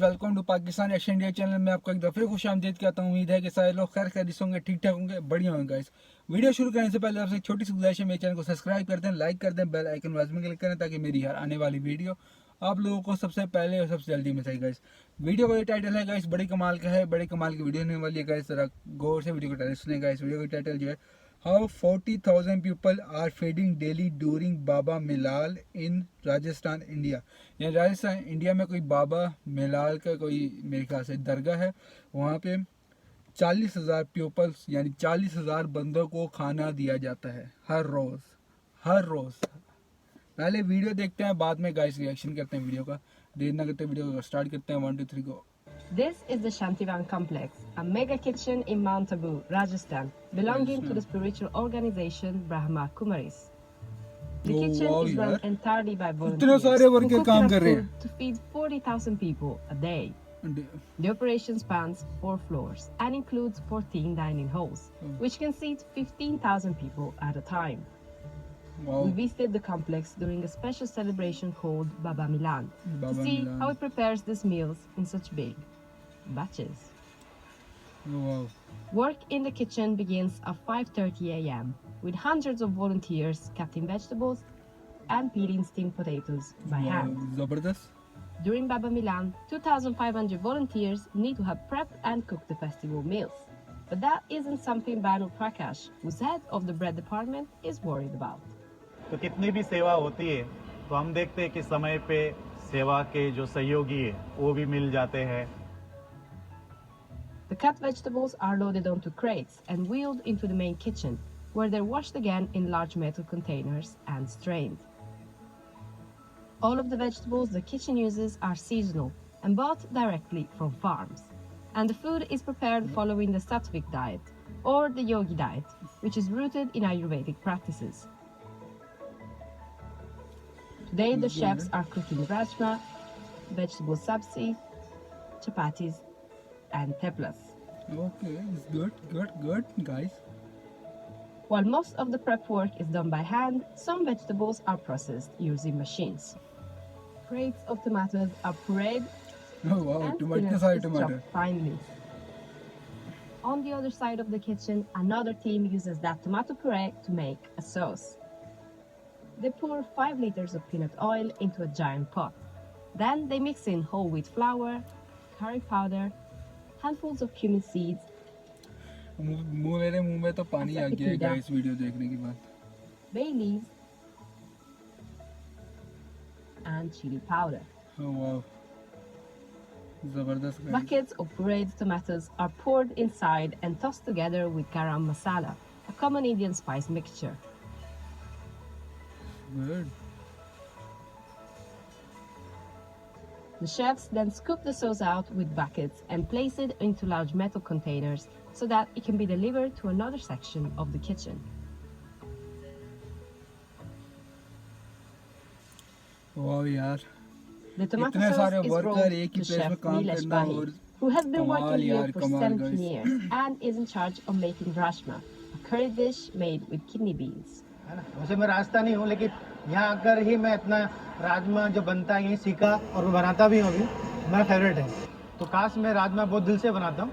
Welcome to Pakistan action India channel में आपको एक दफ़े खुश आमदीद कहता हूँ। उम्मीद है कि सारे लोग खैर खैरियत होंगे, ठीक ठाक होंगे, बढ़िया होंगे। गाइस वीडियो शुरू करने से पहले आपसे एक छोटी सी गुजारिश है, मेरे चैनल को सब्सक्राइब कर दें, लाइक कर दें, बेल आइकन वाज में क्लिक करें ताकि मेरी हर आने वाली वीडियो आप लोगों को सबसे पहले और सबसे जल्दी मिल सके। गाइस वीडियो का ये टाइटल है गाइस बड़े कमाल का है, बड़े कमाल की वीडियो होने वाली है। गाइस जरा गौर से वीडियो को टाइटल सुने। गाइस वीडियो का टाइटल जो है How 40,000 people are feeding daily during बाबा मिलाल in राजस्थान इंडिया। यानी राजस्थान इंडिया में कोई बाबा मिलाल का कोई मेरे ख्याल से दरगाह है, वहाँ पे 40,000 पीपल्स यानी 40,000 बंदों को खाना दिया जाता है हर रोज़। पहले वीडियो देखते हैं, बाद में गाइस रिएक्शन करते हैं वीडियो का। देर ना करते वीडियो को स्टार्ट करते हैं। 1 2 3 गो। This is the Shantivan complex, a mega kitchen in Mount Abu, Rajasthan, belonging to the spiritual organization Brahma Kumaris. The kitchen is run entirely by volunteers who cook enough food to feed 40,000 people a day. The operation spans 4 floors and includes 14 dining halls, which can seat 15,000 people at a time. Wow. We visited the complex during a special celebration called Baba Milan to see how it prepares these meals in such big batches. Wow. Work in the kitchen begins at 5:30 a.m. with hundreds of volunteers cutting vegetables and peeling steamed potatoes by hand. Zabardast. During Baba Milan, 2,500 volunteers need to have prepped and cooked the festival meals. But that isn't something Banu Prakash, who's head of the bread department, is worried about. तो कितनी भी सेवा होती है तो हम देखते हैं कि समय पे सेवा के जो सहयोगी है वो भी मिल जाते हैं। The cut vegetables are loaded onto crates and wheeled into the main kitchen, where they're washed again in large metal containers and strained. All of the vegetables the kitchen uses are seasonal and bought directly from farms. And the food is prepared following the Sattvic diet, or the Yogi diet, which is rooted in Ayurvedic practices. Today the chefs are cooking rajma, vegetable sabzi, chapatis and teplas. Okay, it's good guys. While most of the prep work is done by hand, some vegetables are processed using machines. Crates of tomatoes are pureed and chopped finely. On the other side of the kitchen, another team uses that tomato puree to make a sauce. They pour 5 liters of peanut oil into a giant pot. Then they mix in whole wheat flour, curry powder, handfuls of cumin seeds, मेरे मुंह में तो पानी आ गया है guys video देखने के बाद। bay leaves, and chili powder. Oh wow. Zabardast guys. Buckets of pureed tomatoes are poured inside and tossed together with garam masala, a common Indian spice mixture. Good. The chefs then scoop the sauce out with buckets and place it into large metal containers so that it can be delivered to another section of the kitchen. Wow यार, The tomato sauce is rolled to Chef Nilesh Bani, who has been working here for 17 years and is in charge of making rajma, a curry dish made with kidney beans. है ना। वैसे मैं राजस्थानी हूँ, लेकिन यहाँ आकर ही मैं इतना राजमा जो बनता है यही सीखा और मैं बनाता भी हूँ। अभी मेरा फेवरेट है, तो खास मैं राजमा बहुत दिल से बनाता हूँ।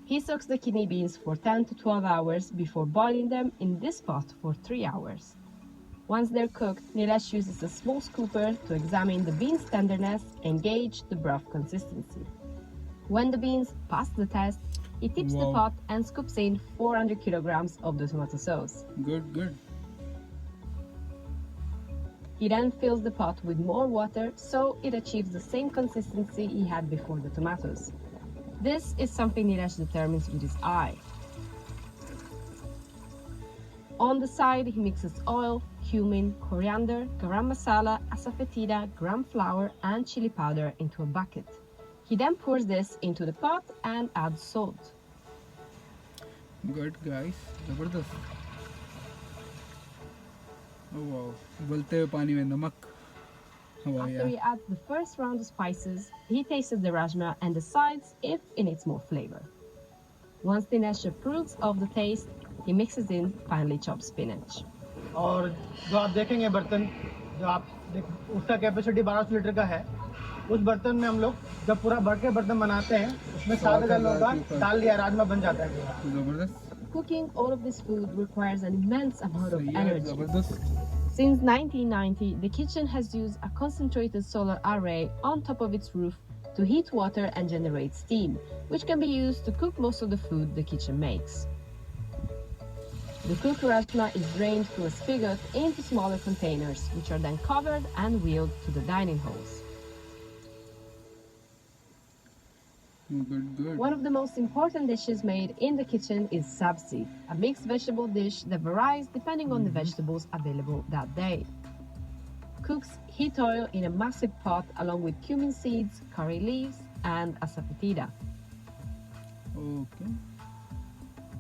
He soaks the kidney beans for 10 to 12 hours before boiling them in this pot for 3 hours. Once they're cooked, Nilesh uses a small scooper to examine the beans' tenderness and gauge the broth consistency. When the beans pass the test, he tips the pot and scoops in 400 kilograms of the tomato sauce. Good. He then fills the pot with more water so it achieves the same consistency he had before the tomatoes. This is something Nilesh determines with his eye. On the side, he mixes oil, cumin, coriander, garam masala, asafoetida, gram flour, and chili powder into a bucket. He then pours this into the pot and adds salt. Good guys, जबरदस्त। Oh wow, उबलते हुए पानी में नमक। After he adds the first round of spices, he tastes the rajma and decides if it needs more flavor. Once Dinesh approves of the taste, he mixes in finely chopped spinach. और जो आप देखेंगे बर्तन, जो आप उसका capacity 1200 litre का है, उस बर्तन में हम लोग जब पूरा भर के बर्तन बनाते हैं उसमें 7,000 लोगों का डाल दिया राजमा बन जाता है पूरा। जबरदस्त। Cooking all of this food requires an immense amount of सही है, energy. जबरदस्त। Since 1990, the kitchen has used a concentrated solar array on top of its roof to heat water and generate steam, which can be used to cook most of the food the kitchen makes. The cooked rajma is drained through a spigot into smaller containers, which are then covered and wheeled to the dining halls. Good. One of the most important dishes made in the kitchen is sabzi, a mixed vegetable dish that varies depending on the vegetables available that day. Cooks heat oil in a massive pot along with cumin seeds, curry leaves, and asafoetida. Okay.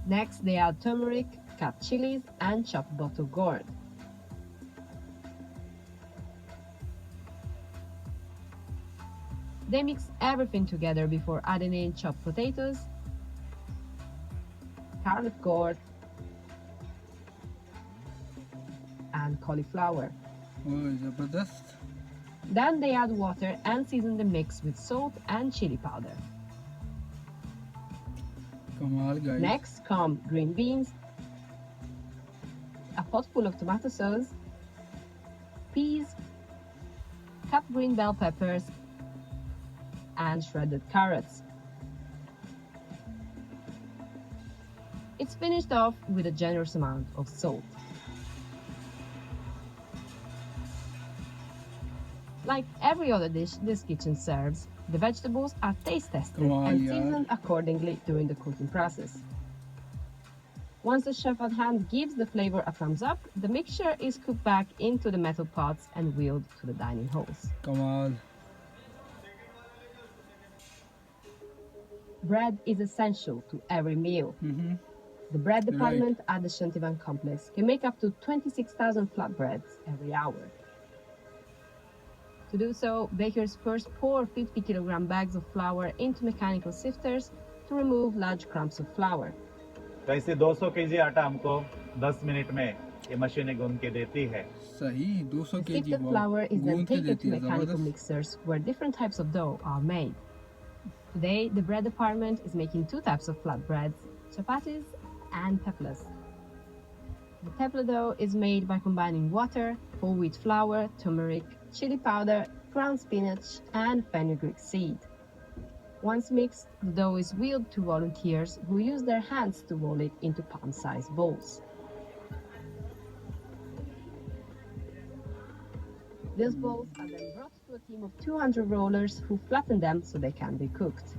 Next, they add turmeric, cut chilies, and chopped bottle gourd. They mix everything together before adding in chopped potatoes, carrot gourd, and cauliflower. Oh, जबरदस्त। Then they add water and season the mix with salt and chili powder. कमाल guys. Next come green beans, a pot full of tomato sauce, peas, cut green bell peppers, and shredded carrots. It's finished off with a generous amount of salt. Like every other dish this kitchen serves, the vegetables are taste tested Come on, and yaar. seasoned accordingly during the cooking process. Once the chef at hand gives the flavor a thumbs up, the mixture is cooked back into the metal pots and wheeled to the dining halls. कमाल। Bread is essential to every meal. Hmm. The bread Right. department at the Shantivan complex can make up to 26,000 flatbreads every hour. To do so, bakers first pour 50 kilogram bags of flour into mechanical sifters to remove large clumps of flour. वैसे 200 KG आटा हमको 10 minute में ये मशीनें गूंद के देती है। सही 200 The KG sifted flour is then गूंद के taken देती to है, mechanical जबरदस्त। mixers where different types of dough are made. Today, the bread department is making two types of flatbreads, chapatis and teplas. The tepla dough is made by combining water, whole wheat flour, turmeric, chili powder, ground spinach, and fenugreek seed. Once mixed, the dough is wheeled to volunteers who use their hands to roll it into palm-sized balls. These balls are then brought to a team of 200 rollers who flatten them so they can be cooked.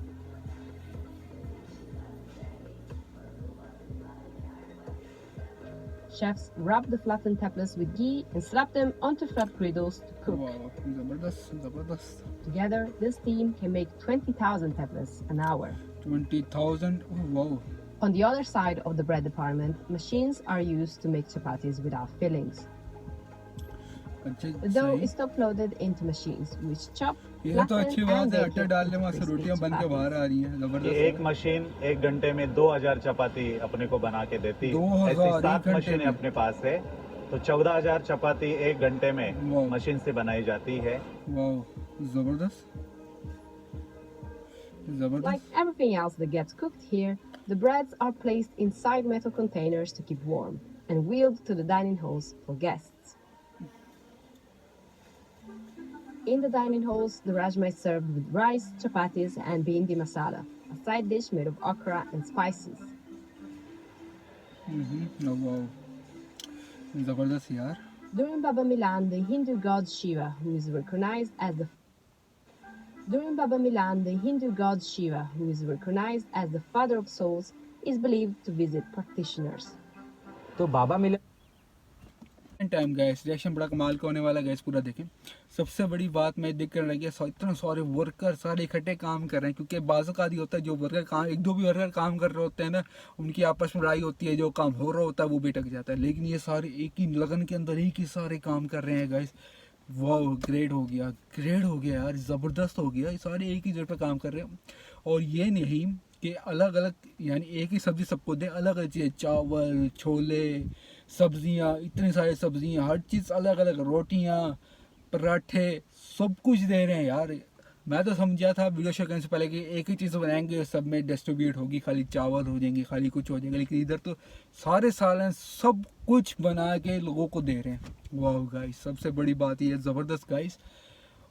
Chefs rub the flattened teplas with ghee and slap them onto flat griddles to cook. वाह, जबरदस्त जबरदस्त। Together, this team can make 20,000 teplas an hour. 20,000। Oh, wow। On the other side of the bread department, machines are used to make chapatis without fillings. अच्छे The dough सही। is top loaded into machines which chop, ये तो flatten, अच्छी and बात है, bake आटा it डालने into में से crispy रोटियां बन के बाहर chapatis. आ रही हैं, ये जबरदस्त एक मशीन 1 घंटे में 2000 चपाती अपने को बना के देती है। 2000 ऐसी एक 7 घंटे मशीनें में। अपने पास है, तो 14,000 चपाती 1 घंटे में वाह। मशीन से बनाई जाती है। वाह, जबरदस्त Like जबरदस्त। everything else that gets cooked here, the breads are placed inside metal containers to keep warm and wheeled to the dining halls for guests. In the dining halls, the rajma is served with rice, chapatis, and bhindi masala, a side dish made of okra and spices. वाह, जबरदस्त यार। During Baba Milan, the Hindu god Shiva, who is recognized as the father of souls, is believed to visit practitioners. तो बाबा मिलन time gas reaction बड़ा कमाल का होने वाला gas, पूरा देखें। सबसे बड़ी बात मैं देख कर लगी, इतने सारे वर्कर सारे इकट्ठे काम कर रहे हैं, क्योंकि बाज़ आदि होता है जो वर्कर काम, एक दो भी वर्कर काम कर रहे होते हैं ना, उनकी आपस में लड़ाई होती है, जो काम हो रहा होता है वो भी अटक जाता है। लेकिन ये सारे एक ही लगन के अंदर एक ही सारे काम कर रहे हैं गैस। वाह, ग्रेट हो गया यार, ज़बरदस्त हो गया। ये सारे एक ही जगह पर काम कर रहे हैं, और ये नहीं कि अलग अलग, यानी एक ही सब्ज़ी सबको दे, अलग अलग चीज़ें, चावल, छोले, सब्जियां, इतनी सारी सब्जियां, हर चीज़ अलग अलग, रोटियां, पराठे, सब कुछ दे रहे हैं यार। मैं तो समझा था वीडियो शो करने से पहले कि एक ही चीज़ बनाएंगे, सब में डिस्ट्रीब्यूट होगी, खाली चावल हो जाएंगे, खाली कुछ हो जाएगा, लेकिन इधर तो सारे सालन सब कुछ बना के लोगों को दे रहे हैं। वाह गाइस, सबसे बड़ी बात ये ज़बरदस्त गाइस।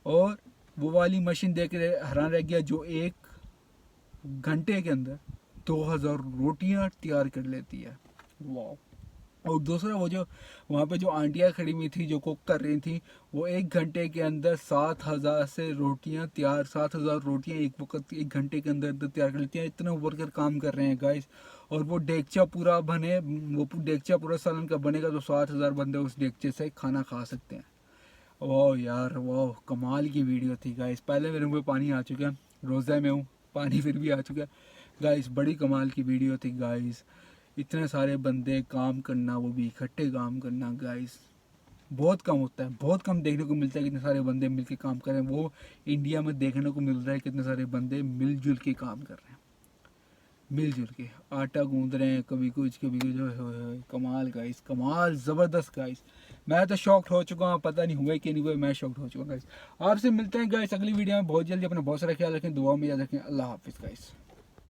और वो वाली मशीन देख के हैरान रह गया जो 1 घंटे के अंदर 2000 रोटियां तैयार कर लेती है। वाह। और दूसरा वो जो वहाँ पे जो आंटियाँ खड़ी हुई थी जो कुक कर रही थी, वो 1 घंटे के अंदर 7000 से रोटियाँ तैयार, 7000 रोटियाँ एक वक्त 1 घंटे के अंदर अंदर तैयार कर लेती हैं। इतना वर्कर काम कर रहे हैं गाइस। और वो डेगचा पूरा बने, वो डेगचा पूरा सालन का बनेगा तो 7000 बंदे उस डेगचे से खाना खा सकते हैं। वाह यार वाह, कमाल की वीडियो थी गाइस। पहले मेरे मुँह पे पानी आ चुका है, रोज़ा में हूँ, पानी फिर भी आ चुका है गाइस। बड़ी कमाल की वीडियो थी गाइस। इतने सारे बंदे काम करना, वो भी इकट्ठे काम करना गाइस, बहुत कम होता है, बहुत कम देखने को मिलता है। कितने सारे बंदे मिलके काम कर रहे हैं, वो इंडिया में देखने को मिल रहा है। कितने सारे बंदे मिलजुल के काम कर रहे हैं, मिलजुल के आटा गूंद रहे हैं, कभी कुछ कभी कुछ। ओए होए होए, कमाल गाइस, कमाल, ज़बरदस्त गाइस। मैं तो शॉक्ड हो चुका हूँ, पता नहीं हुआ कि नहीं हुआ, मैं शॉक्ड हो चुका हूँ गाइस। आपसे मिलते हैं गाइस अगली वीडियो में बहुत जल्दी। अपना बहुत सारा ख्याल रखें, दुआ में याद रखें। अल्लाह हाफिज़ गाइस।